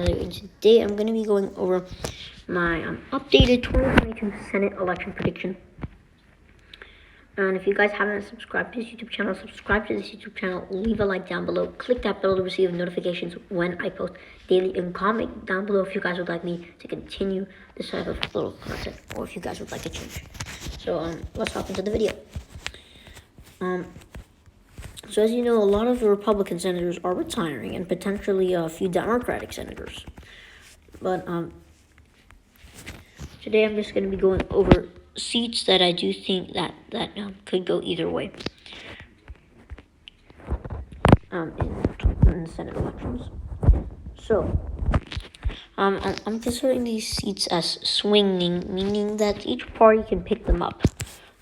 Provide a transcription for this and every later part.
Tyler, and today I'm going to be going over my updated 2022 Senate election prediction. And if you guys haven't subscribed to this YouTube channel, subscribe to this YouTube channel, leave a like down below, click that bell to receive notifications when I post daily, and comment down below if you guys would like me to continue this type of little content, or if you guys would like to change. So let's hop into the video. So as you know, a lot of the Republican senators are retiring, and potentially a few Democratic senators. But today I'm just going to be going over seats that I do think that could go either way in the Senate elections. So I'm considering these seats as swinging, meaning that each party can pick them up.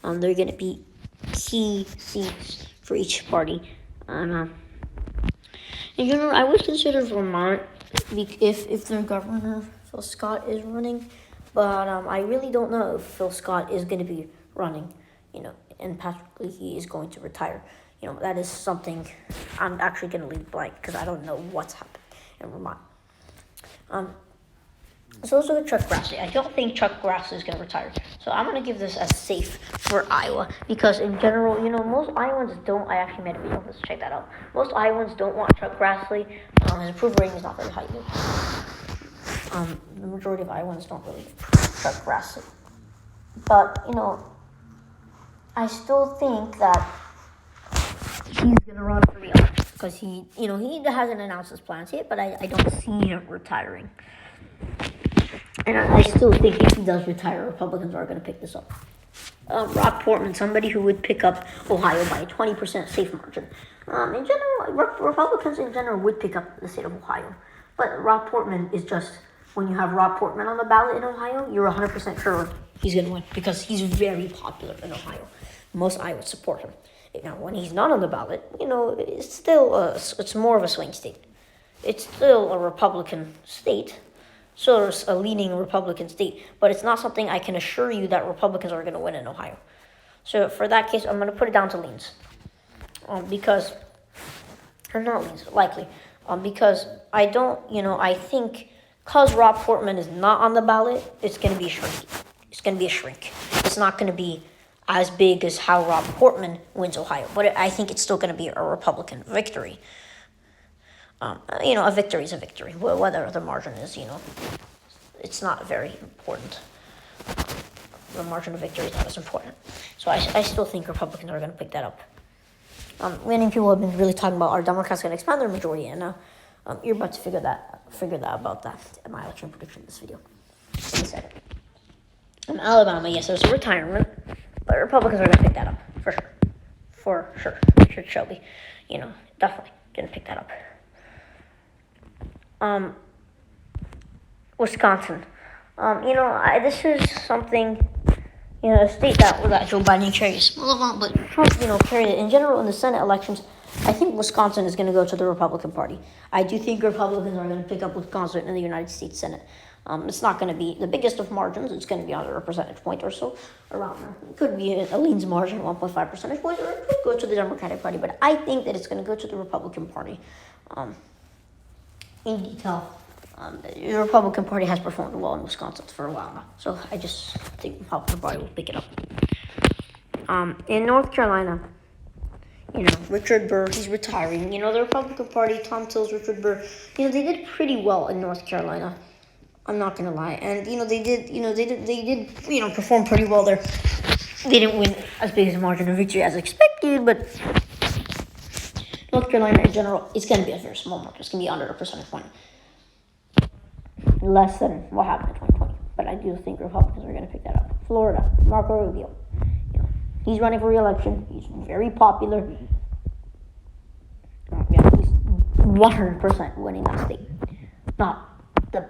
They're going to be key seats for each party. And in general, I would consider Vermont if their governor Phil Scott is running, but I really don't know if Phil Scott is going to be running, and Patrick Leahy is going to retire. That is something I'm actually going to leave blank because I don't know what's happening in Vermont. So let's look at Chuck Grassley. I don't think Chuck Grassley is going to retire. So I'm going to give this as safe for Iowa because in general, most Iowans don't. I actually made a video. Let's check that out. Most Iowans don't want Chuck Grassley. His approval rating is not very high either. The majority of Iowans don't really approve Chuck Grassley. But, I still think that he's going to run for re-election because he hasn't announced his plans yet, but I don't see him retiring. And I still think if he does retire, Republicans are going to pick this up. Rob Portman, somebody who would pick up Ohio by a 20% safe margin. In general, Republicans in general would pick up the state of Ohio. But Rob Portman is just, when you have Rob Portman on the ballot in Ohio, you're 100% sure he's going to win because he's very popular in Ohio. Most Iowans support him. Now, when he's not on the ballot, it's still it's more of a swing state. It's still a Republican state. So it's a leaning Republican state, but it's not something I can assure you that Republicans are going to win in Ohio. So for that case, I'm going to put it down to leans, because I don't, I think because Rob Portman is not on the ballot, it's going to be a shrink. It's going to be a shrink. It's not going to be as big as how Rob Portman wins Ohio, but I think it's still going to be a Republican victory. A victory is a victory. Whether the margin is, it's not very important. The margin of victory is not as important. So I still think Republicans are going to pick that up. Many people have been really talking about are Democrats going to expand their majority, and you're about to figure that about that in my election prediction in this video. In a second. In Alabama, yes, there's a retirement, but Republicans are going to pick that up for sure. Richard Shelby, definitely going to pick that up. Wisconsin. This is something, a state that Joe Biden carries a small amount, but Trump, carried it. In general, in the Senate elections, I think Wisconsin is going to go to the Republican Party. I do think Republicans are going to pick up Wisconsin in the United States Senate. It's not going to be the biggest of margins. It's going to be under a percentage point or so, around there. It could be a leans margin, 1.5 percentage points, or it could go to the Democratic Party. But I think that it's going to go to the Republican Party. In detail, the Republican Party has performed well in Wisconsin for a while now. So I just think the Republican Party will pick it up. In North Carolina, Richard Burr, he's retiring. The Republican Party, Tom Tillis, Richard Burr, they did pretty well in North Carolina. I'm not gonna lie, and they did perform pretty well there. They didn't win as big as a margin of victory as expected, but North Carolina in general, it's gonna be a very small margin. It's gonna be under a percentage point, less than what happened in 2020. But I do think Republicans are gonna pick that up. Florida, Marco Rubio, he's running for re-election. He's very popular. He's 100% winning that state. Not the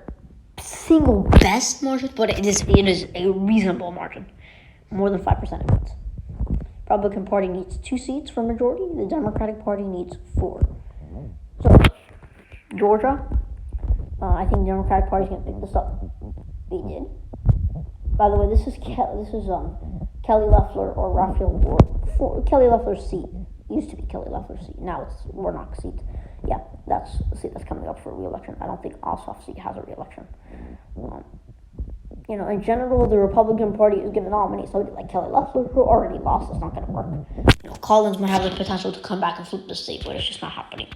single best margin, but it is a reasonable margin, more than 5 percentage points. Republican Party needs 2 seats for majority. The Democratic Party needs 4. So Georgia, I think the Democratic Party is going to pick this up. They did. By the way, this is Kelly Loeffler or Raphael Warnock. Kelly Loeffler's seat used to be Kelly Loeffler's seat. Now it's Warnock's seat. Yeah, That's a seat that's coming up for re-election. I don't think Ossoff seat has a re-election. In general, the Republican Party is going to nominate somebody like Kelly Loeffler, who already lost. It's not going to work. Collins might have the potential to come back and flip the state, but it's just not happening.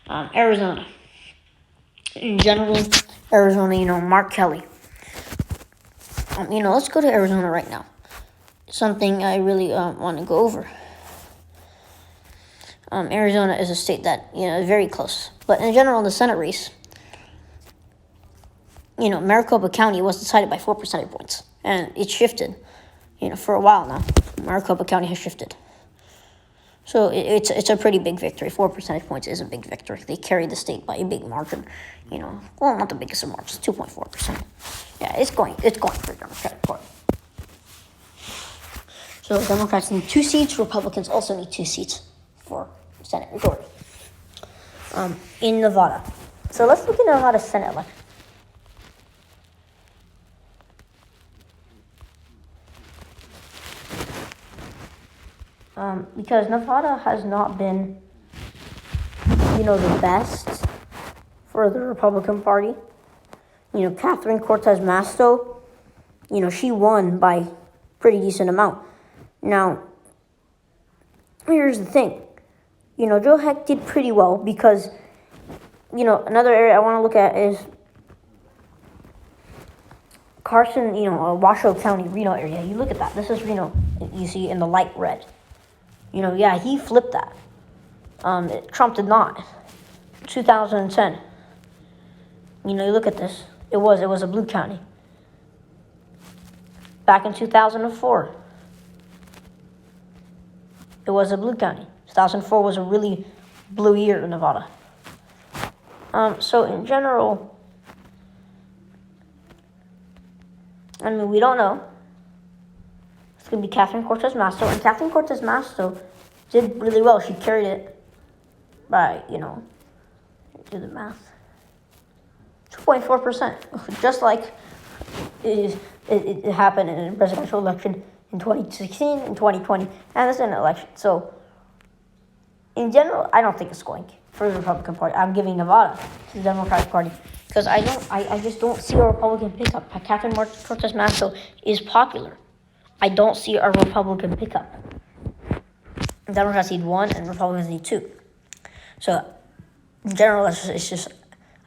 Arizona. In general, Arizona, Mark Kelly. Let's go to Arizona right now. Something I really want to go over. Arizona is a state that, is very close. But in general, in the Senate race, Maricopa County was decided by 4 percentage points. And it shifted, for a while now. Maricopa County has shifted. So it's a pretty big victory. 4 percentage points is a big victory. They carried the state by a big margin. Not the biggest of margins, 2.4%. Yeah, it's going for the Democratic Party. So Democrats need 2 seats. Republicans also need 2 seats for Senate majority. In Nevada. So let's look at Nevada's Senate election. Because Nevada has not been, the best for the Republican Party. Catherine Cortez Masto, she won by pretty decent amount. Now, here's the thing. Joe Heck did pretty well because, another area I want to look at is Carson, Washoe County, Reno area. You look at that. This is Reno, you see, in the light red. He flipped that. Trump did not. 2010. You look at this. It was a blue county. Back in 2004, it was a blue county. 2004 was a really blue year in Nevada. So in general, we don't know. It's going to be Catherine Cortez Masto, and Catherine Cortez Masto did really well. She carried it by, do the math, 2.4%, just like it happened in a presidential election in 2016 and 2020, and the Senate election. So, in general, I don't think it's going for the Republican Party. I'm giving Nevada to the Democratic Party because I just don't see a Republican pickup. Catherine Cortez Masto is popular. I don't see a Republican pickup. Democrats need 1 and Republicans need 2. So, in general, it's just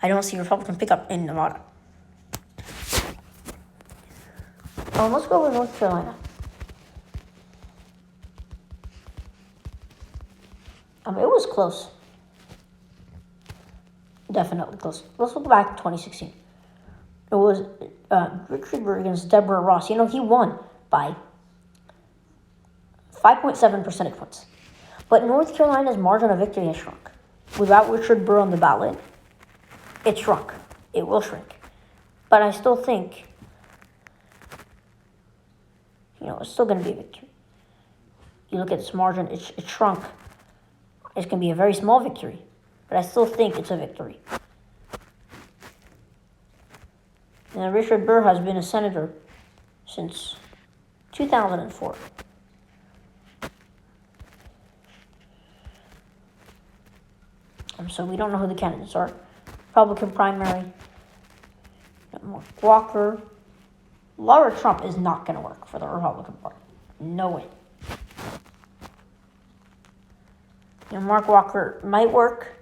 I don't see a Republican pickup in Nevada. Let's go with North Carolina. It was close. Definitely close. Let's look back to 2016. It was Richard Burr against Deborah Ross. He won by 5.7 percentage points. But North Carolina's margin of victory has shrunk. Without Richard Burr on the ballot, it shrunk. It will shrink. But I still think, it's still going to be a victory. You look at this margin, it shrunk. It's going to be a very small victory. But I still think it's a victory. And Richard Burr has been a senator since 2004. So we don't know who the candidates are. Republican primary. Mark Walker. Laura Trump is not going to work for the Republican Party. No way. Mark Walker might work.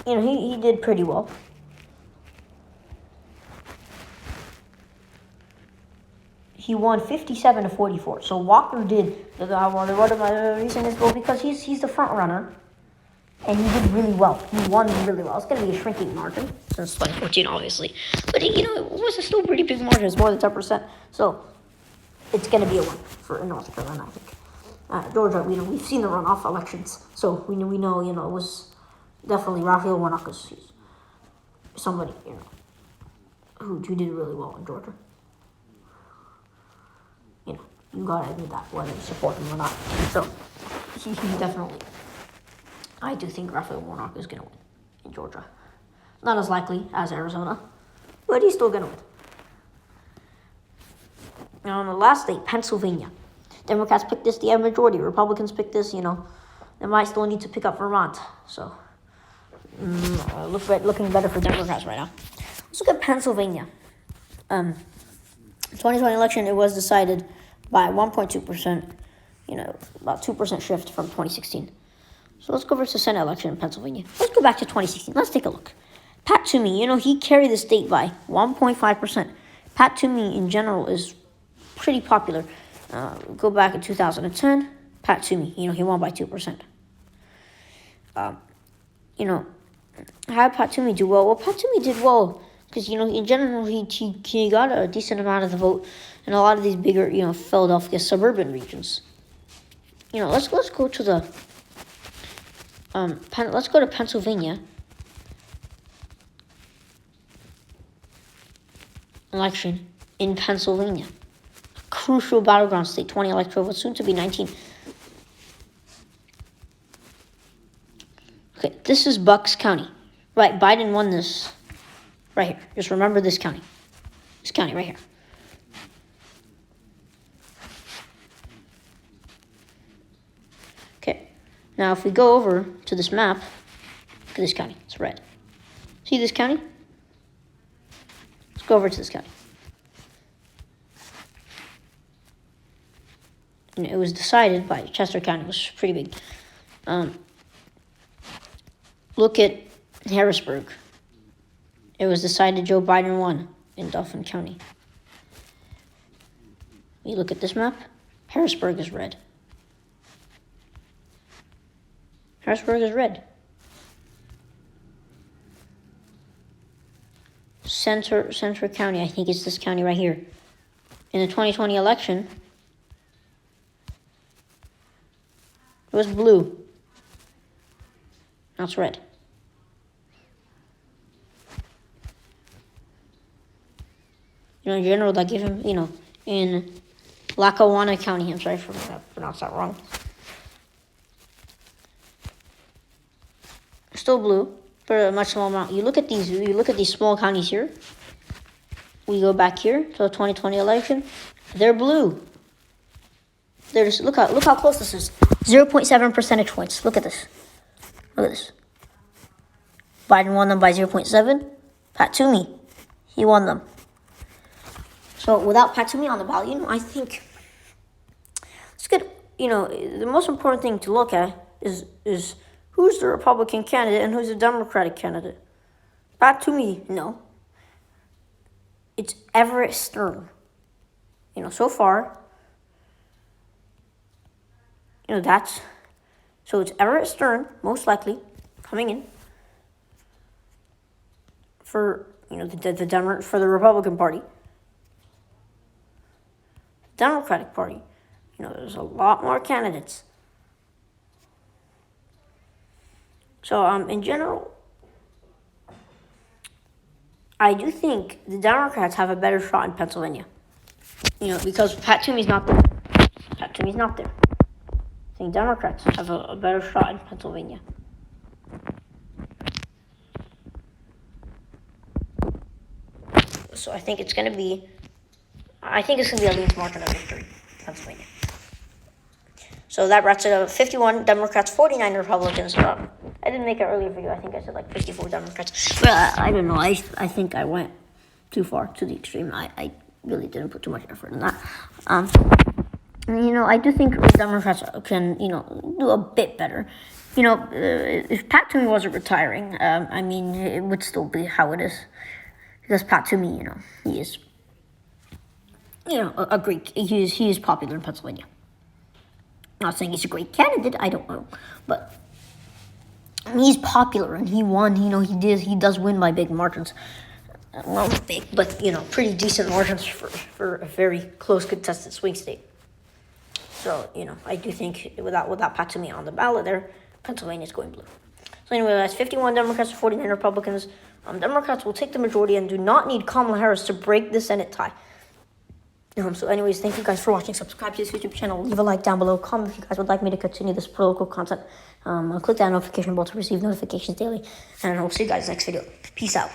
He did pretty well. He won 57 to 44. So Walker did what am I reason is because he's the front runner, and he did really well. He won really well. It's going to be a shrinking margin since 2014, obviously, but it was a still pretty big margin. It's more than 10%. So it's going to be a win for North Carolina, I think. Georgia, we've seen the runoff elections, so we know it was definitely Raphael Warnock is somebody who did really well in Georgia. You gotta admit that, whether you support him or not. So, he definitely, I do think Raphael Warnock is gonna win in Georgia. Not as likely as Arizona, but he's still gonna win. Now, on the last state, Pennsylvania. Democrats picked this, they have majority. Republicans picked this, you know. They might still need to pick up Vermont. So, looking better for Democrats right now. Let's look at Pennsylvania. 2020 election, it was decided by 1.2%, you know, about 2% shift from 2016. So let's go over to the Senate election in Pennsylvania. Let's go back to 2016. Let's take a look. Pat Toomey, you know, he carried the state by 1.5%. Pat Toomey, in general, is pretty popular. Go back in 2010, Pat Toomey, you know, he won by 2%. You know, how did Pat Toomey do well? Well, Pat Toomey did well because, you know, in general, he got a decent amount of the vote in a lot of these bigger, you know, Philadelphia suburban regions. You know, let's go to the let's go to Pennsylvania election in Pennsylvania. Crucial battleground state, 20 electoral votes, soon to be 19. Okay, this is Bucks County. Right, Biden won this right here. Just remember this county. This county right here. Okay, now if we go over to this map, look at this county. It's red. See this county? Let's go over to this county. And it was decided by Chester County. It was pretty big. Look at Harrisburg. It was decided Joe Biden won in Dauphin County. You look at this map, Harrisburg is red. Harrisburg is red. Center County, I think it's this county right here. In the 2020 election, it was blue. Now it's red. You know, in general, that gave him, you know, in Lackawanna County, I'm sorry if I pronounced that wrong. Still blue, but a much smaller amount. You look at these small counties here. We go back here to the 2020 election. They're blue. They're just, look how close this is. 0.7 percentage points. Look at this. Look at this. Biden won them by 0.7. Pat Toomey, he won them. So without Pat Toomey on the ballot, you know, I think it's good. You know, the most important thing to look at is who's the Republican candidate and who's the Democratic candidate. Pat Toomey, no. It's Everett Stern. You know, so far, you know, so it's Everett Stern, most likely, coming in for, you know, for the Republican Party. Democratic Party, you know, there's a lot more candidates. So, in general, I do think the Democrats have a better shot in Pennsylvania. You know, because Pat Toomey's not there. Pat Toomey's not there. I think Democrats have a better shot in Pennsylvania. So I think it's going to be a lean margin of victory in Pennsylvania. So that wraps it up. 51 Democrats, 49 Republicans. I didn't make an earlier video. I think I said like 54 Democrats. But I don't know. I think I went too far to the extreme. I really didn't put too much effort in that. You know, I do think Democrats can, you know, do a bit better. You know, if Pat Toomey wasn't retiring, I mean, it would still be how it is. Because Pat Toomey, you know, he is, you know, a great, he is popular in Pennsylvania. I'm not saying he's a great candidate, I don't know. But he's popular and he won, you know, he does win by big margins. Well, not big, but, you know, pretty decent margins for a very close contested swing state. So, you know, I do think without Pat Toomey on the ballot there, Pennsylvania's going blue. So anyway, that's 51 Democrats, 49 Republicans. Democrats will take the majority and do not need Kamala Harris to break the Senate tie. So anyways, thank you guys for watching. Subscribe to this YouTube channel. Leave a like down below. Comment if you guys would like me to continue this pro-local content. Click that notification bell to receive notifications daily. And I'll see you guys next video. Peace out.